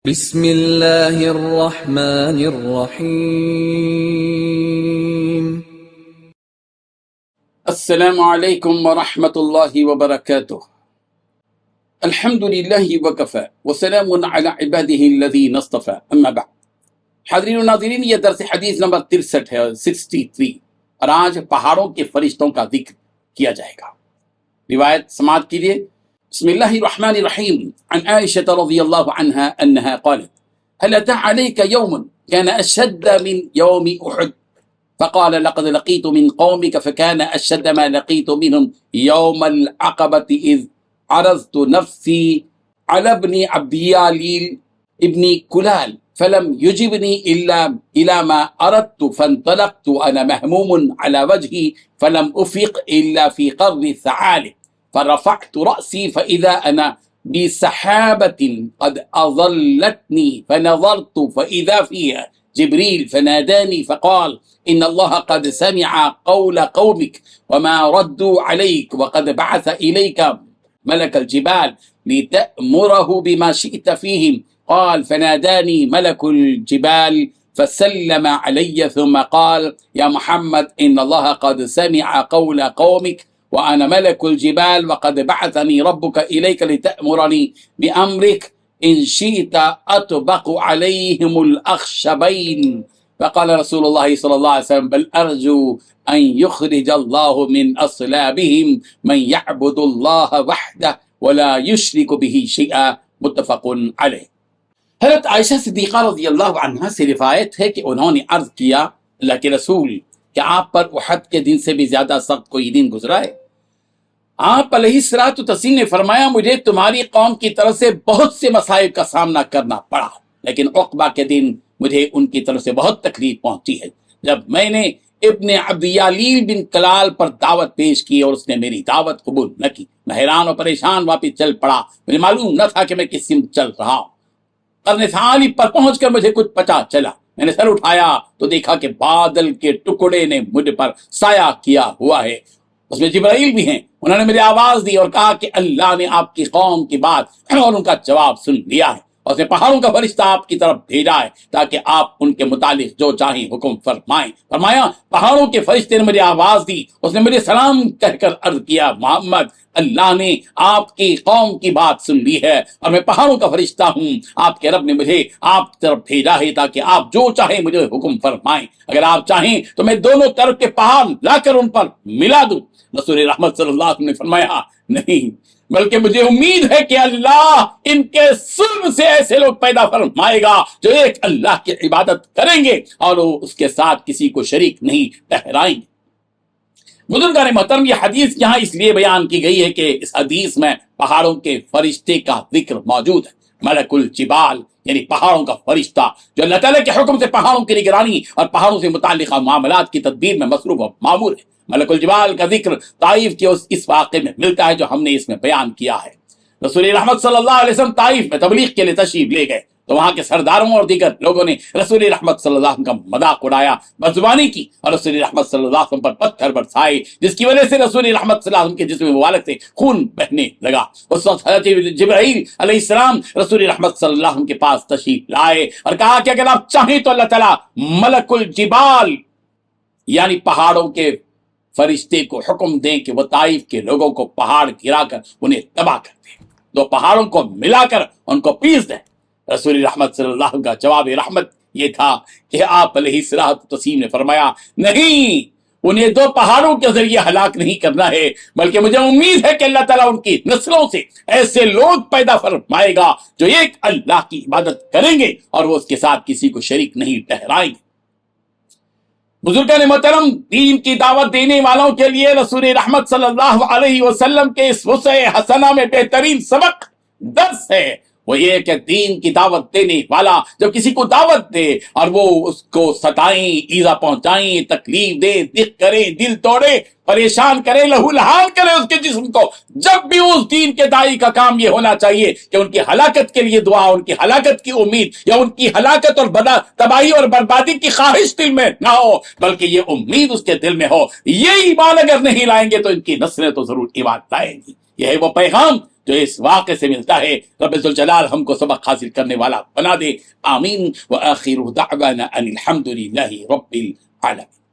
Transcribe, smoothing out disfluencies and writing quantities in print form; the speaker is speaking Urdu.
بسم اللہ الرحمن الرحیم۔ السلام علیکم ورحمۃ اللہ وبرکاتہ۔ الحمد للہ وکفی وسلام علی عبادہ الذین اصطفی، اما بعد۔ حاضرین و ناظرین، یہ درس حدیث نمبر 63 ہے، 63، اور آج پہاڑوں کے فرشتوں کا ذکر کیا جائے گا۔ روایت سماعت کیجیے۔ بسم اللہ الرحمن الرحیم، عن عائشة رضی اللہ عنہا انہا قالت هل أتى عليك يوم كان أشد من يوم أحد؟ فقال لقد لقيت من قومك فكان أشد ما لقيت منهم يوم العقبة إذ عرضت نفسي على ابن عبد ياليل ابن كلال فلم يجبني إلا إلى ما أردت فانطلقت أنا مهموم على وجهي فلم أفق إلا في قرن الثعالب فرفعت رأسي فإذا أنا بسحابة قد أظلتني فنظرت فإذا فيها جبريل فناداني فقال إن الله قد سمع قول قومك وما ردوا عليك وقد بعث إليك ملك الجبال لتأمره بما شئت فيهم. قال فناداني ملك الجبال فسلم علي ثم قال يا محمد إن الله قد سمع قول قومك وأنا ملك الجبال وقد بعثني ربك إليك لتأمرني بأمرك إن شئت أطبق عليهم الأخشبين. فقال رسول الله صلى الله عليه وسلم بل أرجو أن يخرج الله من أصلابهم من يعبد الله وحده ولا يشرك به شيئا. متفق علیہ۔ حضرت عائشہ صدیقہ رضی اللہ عنہا سے روایت ہے کہ انہوں نے عرض کیا اللہ کے رسول کہ آپ پر احد کے دن سے بھی زیادہ سخت کوئی دن گزرا ہے؟ آپ علیہ الصلوۃ والتسلیم نے فرمایا مجھے تمہاری قوم کی طرف سے بہت سے مصائب کا سامنا کرنا پڑا، لیکن عقبہ کے دن مجھے ان کی طرف سے بہت تکلیف پہنچی ہے۔ جب میں نے ابن عبد یالیل بن کلال پر دعوت پیش کی اور اس نے میری دعوت قبول نہ کی، میں حیران اور پریشان واپس چل پڑا، مجھے معلوم نہ تھا کہ میں کس سمت چل رہا ہوں۔ قرن ثعالب پر پہنچ کر مجھے کچھ پتہ چلا، میں نے سر اٹھایا تو دیکھا کہ بادل کے ٹکڑے نے مجھ پر سایہ کیا ہوا ہے، اس میں جبرائیل بھی ہیں۔ انہوں نے مجھے آواز دی اور کہا کہ اللہ نے آپ کی قوم کی بات اور ان کا جواب سن لیا ہے، اور اس نے پہاڑوں کا فرشتہ آپ کی طرف بھیجا ہے تاکہ آپ ان کے متعلق جو چاہیں حکم فرمائیں۔ فرمایا پہاڑوں کے فرشتے نے مجھے آواز دی، اس نے مجھے سلام کہہ کر عرض کیا محمد اللہ نے آپ کی قوم کی بات سن لی ہے اور میں پہاڑوں کا فرشتہ ہوں، آپ کے رب نے مجھے آپ کی طرف بھیجا ہے تاکہ آپ جو چاہیں مجھے حکم فرمائیں، اگر آپ چاہیں تو میں دونوں طرف کے پہاڑ لا کر ان پر ملا دوں۔ رسول رحمت صلی اللہ علیہ وسلم نے فرمایا نہیں، بلکہ مجھے امید ہے کہ اللہ ان کے سلب سے ایسے لوگ پیدا فرمائے گا جو ایک اللہ کی عبادت کریں گے اور وہ اس کے ساتھ کسی کو شریک نہیں ٹھہرائیں گے۔ بزرگان محترم، یہ حدیث یہاں اس لیے بیان کی گئی ہے کہ اس حدیث میں پہاڑوں کے فرشتے کا ذکر موجود ہے۔ ملک الجبال یعنی پہاڑوں کا فرشتہ جو اللہ تعالیٰ کے حکم سے پہاڑوں کی نگرانی اور پہاڑوں سے متعلقہ معاملات کی تدبیر میں مصروف و معمور ہے۔ ملک الجبال کا ذکر طائف کے اس واقعے میں ملتا ہے جو ہم نے اس میں بیان کیا ہے۔ رسول رحمت صلی اللہ علیہ وسلم طائف میں تبلیغ کے لیے تشریف لے گئے تو وہاں کے سرداروں اور دیگر لوگوں نے رسول رحمت صلی اللہ علیہ وسلم کا مذاق اڑایا، بدزبانی کی اور رسول رحمت صلی اللہ علیہ وسلم پر پتھر برسائے، جس کی وجہ سے رسول رحمت صلی اللہ علیہ وسلم کے جسم مبارک سے خون بہنے لگا۔ اس وقت حضرت جبرائیل علیہ السلام رسول رحمت صلی اللہ علیہ وسلم کے پاس تشریف لائے اور کہا کہ اگر آپ چاہیں تو اللہ تعالیٰ ملک الجبال یعنی پہاڑوں کے فرشتے کو حکم دیں کہ وہ طائف کے لوگوں کو پہاڑ گرا کر انہیں تباہ کر دیں، دو پہاڑوں کو ملا کر ان کو پیس دیں۔ رسول رحمت صلی اللہ علیہ وسلم کا جواب رحمت یہ تھا کہ آپ علیہ الصلوۃ والتسلیم نے فرمایا نہیں، انہیں دو پہاڑوں کے ذریعے ہلاک نہیں کرنا ہے، بلکہ مجھے امید ہے کہ اللہ تعالیٰ ان کی نسلوں سے ایسے لوگ پیدا فرمائے گا جو ایک اللہ کی عبادت کریں گے اور وہ اس کے ساتھ کسی کو شریک نہیں ٹھہرائیں گے۔ بزرگان محترم، دین کی دعوت دینے والوں کے لیے رسول رحمت صلی اللہ علیہ وسلم کے اس وسع حسنہ میں بہترین سبق درس ہے، وہ یہ کہ دین کی دعوت دینے والا جب کسی کو دعوت دے اور وہ اس کو ستائیں، ایذا پہنچائیں، تکلیف دے، دکھ کرے، دل توڑے، پریشان کرے، لہو لہان کرے اس کے جسم کو، جب بھی اس دین کے داعی کا کام یہ ہونا چاہیے کہ ان کی ہلاکت کے لیے دعا، ان کی ہلاکت کی امید یا ان کی ہلاکت اور تباہی اور بربادی کی خواہش دل میں نہ ہو، بلکہ یہ امید اس کے دل میں ہو۔ یہ ایمان اگر نہیں لائیں گے تو ان کی نسلیں تو ضرور ایمان لائیں گی۔ یہ ہے وہ پیغام جو اس واقعے سے ملتا ہے. رب ذوالجلال ہم کو سبق حاصل کرنے والا بنا دے. آمین. وآخر دعوانا ان الحمد للہ رب العالمین.